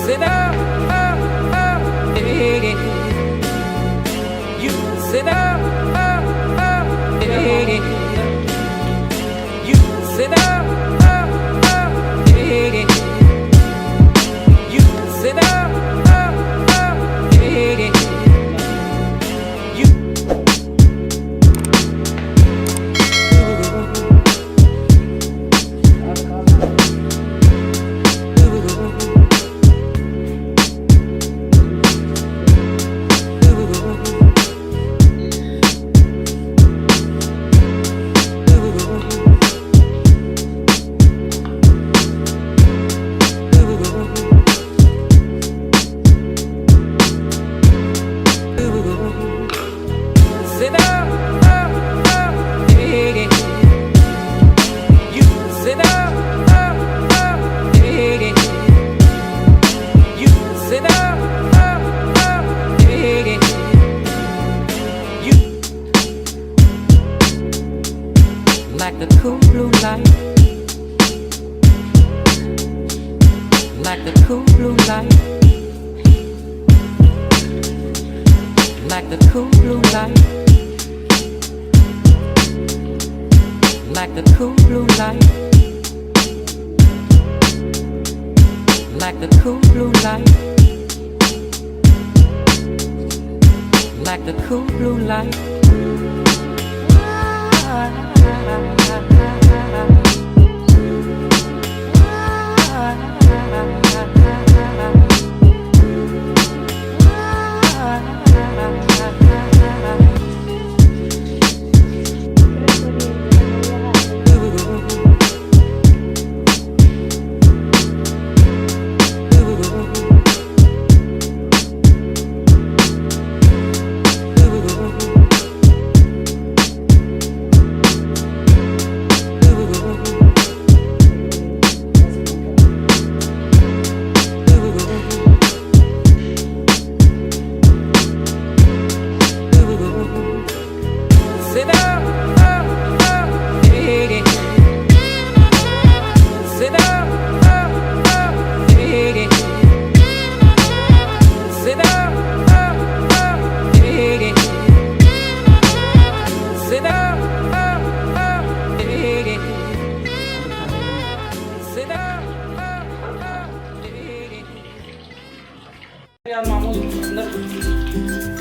sit up, hey. You sit up, hey. You sit up, hey. You sit up, hey. Like the cool blue light, like the cool blue light, like the cool blue light, like the cool blue light, like the cool blue light, like the cool blue light. यार मामू अंदर